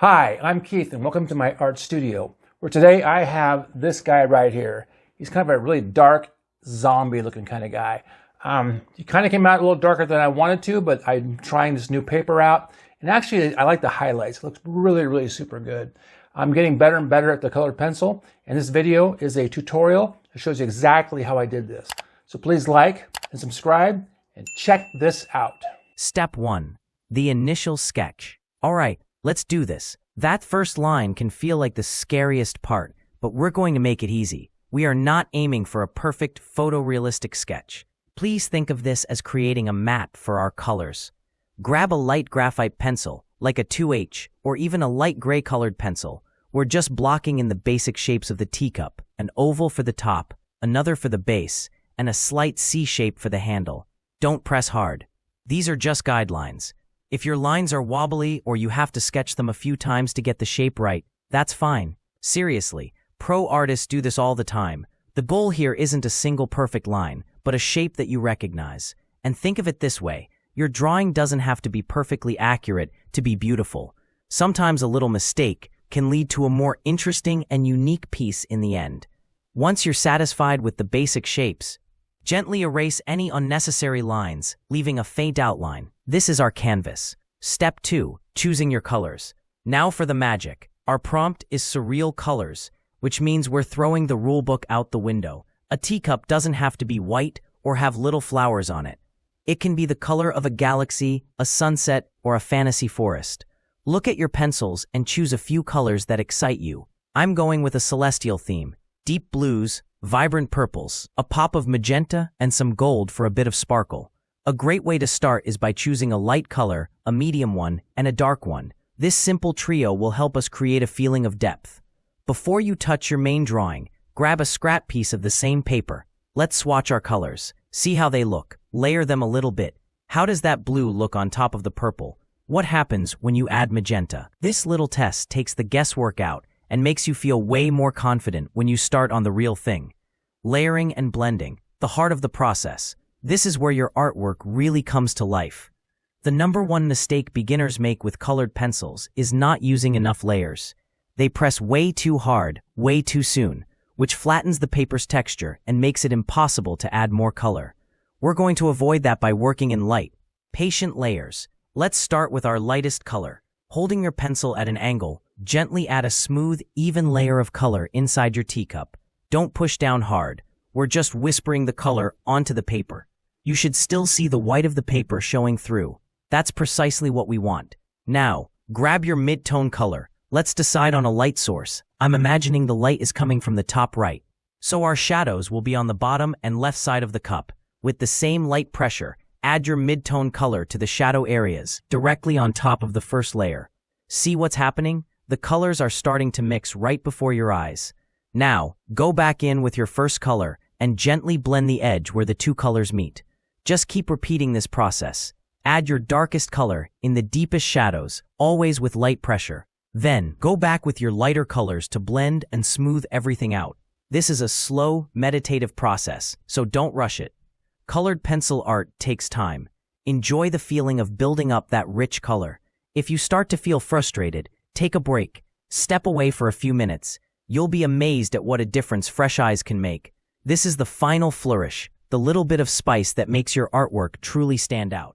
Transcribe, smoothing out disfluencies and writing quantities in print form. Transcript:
Hi, I'm Keith and welcome to my art studio, where today I have this guy right here. He's kind of a really dark, zombie looking kind of guy. He kind of came out a little darker than I wanted to, but I'm trying this new paper out. And actually, I like the highlights. It looks really, really super good. I'm getting better and better at the colored pencil. And this video is a tutorial that shows you exactly how I did this. So please like and subscribe and check this out. Step 1. The initial sketch. All right, let's do this. That first line can feel like the scariest part, but we're going to make it easy. We are not aiming for a perfect photorealistic sketch. Please think of this as creating a mat for our colors. Grab a light graphite pencil, like a 2H, or even a light gray colored pencil. We're just blocking in the basic shapes of the teacup, an oval for the top, another for the base, and a slight C shape for the handle. Don't press hard. These are just guidelines. If your lines are wobbly or you have to sketch them a few times to get the shape right, that's fine. Seriously, pro artists do this all the time. The goal here isn't a single perfect line, but a shape that you recognize. And think of it this way, your drawing doesn't have to be perfectly accurate to be beautiful. Sometimes a little mistake can lead to a more interesting and unique piece in the end. Once you're satisfied with the basic shapes, gently erase any unnecessary lines, leaving a faint outline. This is our canvas. Step 2. Choosing your colors. Now for the magic. Our prompt is surreal colors, which means we're throwing the rulebook out the window. A teacup doesn't have to be white or have little flowers on it. It can be the color of a galaxy, a sunset, or a fantasy forest. Look at your pencils and choose a few colors that excite you. I'm going with a celestial theme. Deep blues, vibrant purples, a pop of magenta, and some gold for a bit of sparkle. A great way to start is by choosing a light color, a medium one, and a dark one. This simple trio will help us create a feeling of depth. Before you touch your main drawing, grab a scrap piece of the same paper. Let's swatch our colors. See how they look. Layer them a little bit. How does that blue look on top of the purple? What happens when you add magenta? This little test takes the guesswork out and makes you feel way more confident when you start on the real thing. Layering and blending, the heart of the process. This is where your artwork really comes to life. The number one mistake beginners make with colored pencils is not using enough layers. They press way too hard, way too soon, which flattens the paper's texture and makes it impossible to add more color. We're going to avoid that by working in light, patient layers. Let's start with our lightest color. Holding your pencil at an angle, gently add a smooth, even layer of color inside your teacup. Don't push down hard. We're just whispering the color onto the paper. You should still see the white of the paper showing through. That's precisely what we want. Now, grab your mid-tone color. Let's decide on a light source. I'm imagining the light is coming from the top right. So our shadows will be on the bottom and left side of the cup. With the same light pressure, add your mid-tone color to the shadow areas, directly on top of the first layer. See what's happening? The colors are starting to mix right before your eyes. Now, go back in with your first color and gently blend the edge where the two colors meet. Just keep repeating this process. Add your darkest color in the deepest shadows, always with light pressure. Then, go back with your lighter colors to blend and smooth everything out. This is a slow, meditative process, so don't rush it. Colored pencil art takes time. Enjoy the feeling of building up that rich color. If you start to feel frustrated, take a break. Step away for a few minutes. You'll be amazed at what a difference fresh eyes can make. This is the final flourish, the little bit of spice that makes your artwork truly stand out.